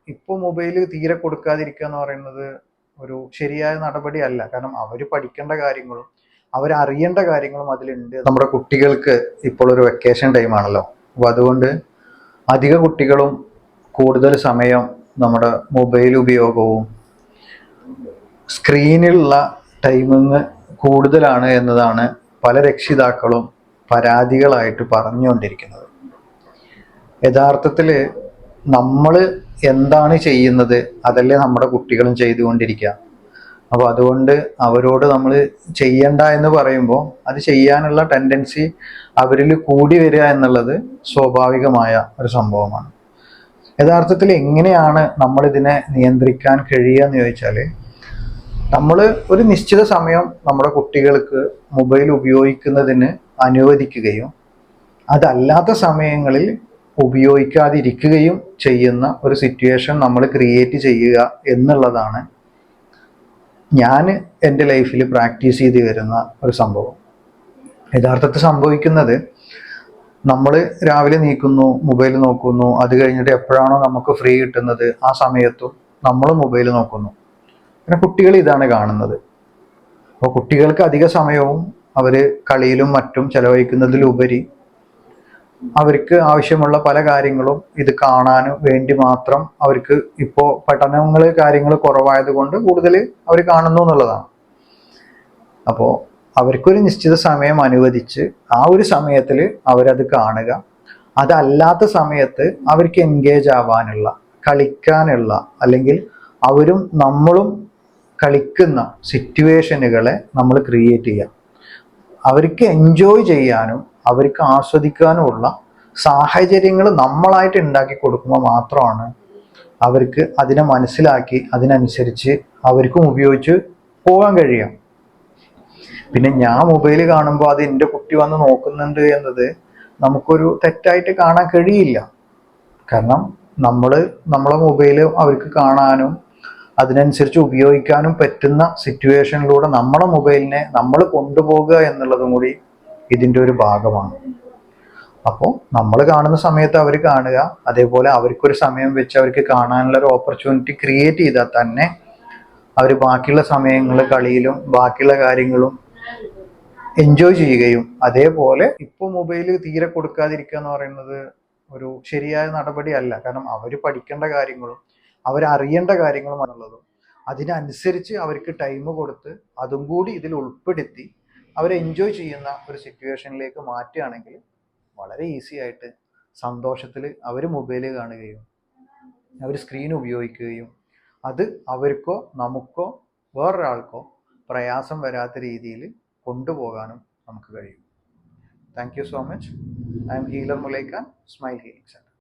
ഇപ്പോൾ മൊബൈൽ തീരെ കൊടുക്കാതിരിക്കുക എന്ന് പറയുന്നത് ഒരു ശരിയായ നടപടിയല്ല. കാരണം അവർ പഠിക്കേണ്ട കാര്യങ്ങളും അവരറിയേണ്ട കാര്യങ്ങളും അതിലുണ്ട്. നമ്മുടെ കുട്ടികൾക്ക് ഇപ്പോൾ ഒരു വെക്കേഷൻ ടൈമാണല്ലോ. അപ്പോൾ അതുകൊണ്ട് അധിക കുട്ടികളും കൂടുതൽ സമയം നമ്മുടെ മൊബൈൽ ഉപയോഗവും സ്ക്രീനിലുള്ള ടൈമിങ് കൂടുതലാണ് എന്നതാണ് പല രക്ഷിതാക്കളും പരാതികളായിട്ട് പറഞ്ഞുകൊണ്ടിരിക്കുന്നത്. യഥാർത്ഥത്തിൽ നമ്മൾ എന്താണ് ചെയ്യുന്നത് അതല്ലേ നമ്മുടെ കുട്ടികളും ചെയ്തുകൊണ്ടിരിക്കുക. അപ്പോൾ അതുകൊണ്ട് അവരോട് നമ്മൾ ചെയ്യണ്ട എന്ന് പറയുമ്പോൾ അത് ചെയ്യാനുള്ള ടെൻഡൻസി അവരിൽ കൂടി വരിക എന്നുള്ളത് സ്വാഭാവികമായ ഒരു സംഭവമാണ്. യഥാർത്ഥത്തിൽ എങ്ങനെയാണ് നമ്മളിതിനെ നിയന്ത്രിക്കാൻ കഴിയുക എന്ന് ചോദിച്ചാൽ, നമ്മൾ ഒരു നിശ്ചിത സമയം നമ്മുടെ കുട്ടികൾക്ക് മൊബൈൽ ഉപയോഗിക്കുന്നതിന് അനുവദിക്കുകയും അതല്ലാത്ത സമയങ്ങളിൽ ഉപയോഗിക്കാതിരിക്കുകയും ചെയ്യുന്ന ഒരു സിറ്റുവേഷൻ നമ്മൾ ക്രിയേറ്റ് ചെയ്യുക എന്നുള്ളതാണ് ഞാൻ എൻ്റെ ലൈഫിൽ പ്രാക്ടീസ് ചെയ്ത് വരുന്ന ഒരു സംഭവം. യഥാർത്ഥത്തിൽ സംഭവിക്കുന്നത്, നമ്മൾ രാവിലെ നീക്കുന്നു, മൊബൈൽ നോക്കുന്നു, അത് കഴിഞ്ഞിട്ട് എപ്പോഴാണോ നമുക്ക് ഫ്രീ കിട്ടുന്നത് ആ സമയത്തും നമ്മൾ മൊബൈൽ നോക്കുന്നു. പിന്നെ കുട്ടികൾ ഇതാണ് കാണുന്നത്. അപ്പോൾ കുട്ടികൾക്ക് അധിക സമയവും അവർ കളിയിലും മറ്റും ചെലവഴിക്കുന്നതിലുപരി അവർക്ക് ആവശ്യമുള്ള പല കാര്യങ്ങളും ഇത് കാണാനും വേണ്ടി മാത്രം അവർക്ക് ഇപ്പോൾ പഠനങ്ങൾ കാര്യങ്ങൾ കുറവായത് കൊണ്ട് കൂടുതൽ അവർ കാണുന്നു എന്നുള്ളതാണ്. അപ്പോൾ അവർക്കൊരു നിശ്ചിത സമയം അനുവദിച്ച് ആ ഒരു സമയത്തിൽ അവരത് കാണുക. അതല്ലാത്ത സമയത്ത് അവർക്ക് എൻഗേജ് ആവാനുള്ള, കളിക്കാനുള്ള, അല്ലെങ്കിൽ അവരും നമ്മളും കളിക്കുന്ന സിറ്റുവേഷനുകളെ നമ്മൾ ക്രിയേറ്റ് ചെയ്യാം. അവർക്ക് എൻജോയ് ചെയ്യാനും അവർക്ക് ആസ്വദിക്കാനുമുള്ള സാഹചര്യങ്ങൾ നമ്മളായിട്ട് ഉണ്ടാക്കി കൊടുക്കുമ്പോൾ മാത്രമാണ് അവർക്ക് അതിനെ മനസ്സിലാക്കി അതിനനുസരിച്ച് അവർക്കും ഉപയോഗിച്ച് പോകാൻ കഴിയാം. പിന്നെ ഞാൻ മൊബൈൽ കാണുമ്പോൾ അത് എൻ്റെ കുട്ടി വന്ന് നോക്കുന്നുണ്ട് എന്നത് നമുക്കൊരു തെറ്റായിട്ട് കാണാൻ കഴിയില്ല. കാരണം നമ്മളെ മൊബൈൽ അവർക്ക് കാണാനും അതിനനുസരിച്ച് ഉപയോഗിക്കാനും പറ്റുന്ന സിറ്റുവേഷനിലൂടെ നമ്മളെ മൊബൈലിനെ നമ്മൾ കൊണ്ടുപോകുക എന്നുള്ളതും കൂടി ഇതിൻ്റെ ഒരു ഭാഗമാണ്. അപ്പോൾ നമ്മൾ കാണുന്ന സമയത്ത് അവർ കാണുക, അതേപോലെ അവർക്കൊരു സമയം വെച്ച് അവർക്ക് കാണാനുള്ള ഒരു ഓപ്പർച്യൂണിറ്റി ക്രിയേറ്റ് ചെയ്താൽ തന്നെ അവർ ബാക്കിയുള്ള സമയങ്ങൾ കളിയിലും ബാക്കിയുള്ള കാര്യങ്ങളും എൻജോയ് ചെയ്യുകയും, അതേപോലെ ഇപ്പോൾ മൊബൈൽ തീരെ കൊടുക്കാതിരിക്കുക എന്ന് പറയുന്നത് ഒരു ശരിയായ നടപടിയല്ല. കാരണം അവർ പഠിക്കേണ്ട കാര്യങ്ങളും അവരറിയേണ്ട കാര്യങ്ങളും എന്നുള്ളതും അതിനനുസരിച്ച് അവർക്ക് ടൈം കൊടുത്ത് അതും കൂടി ഇതിൽ ഉൾപ്പെടുത്തി അവരെ എൻജോയ് ചെയ്യുന്ന ഒരു സിറ്റുവേഷനിലേക്ക് മാറ്റുകയാണെങ്കിൽ വളരെ ഈസി ആയിട്ട് സന്തോഷത്തിൽ അവർ മൊബൈൽ കാണുകയും അവർ സ്ക്രീൻ ഉപയോഗിക്കുകയും അത് അവർക്കോ നമുക്കോ വേറൊരാൾക്കോ പ്രയാസം വരാത്ത രീതിയിൽ കൊണ്ടുപോകാനും നമുക്ക് കഴിയും. Thank you so much. I'm healer മുലൈക്കാൻ, സ്മൈൽ ഹീലിംഗ് സെന്റർ.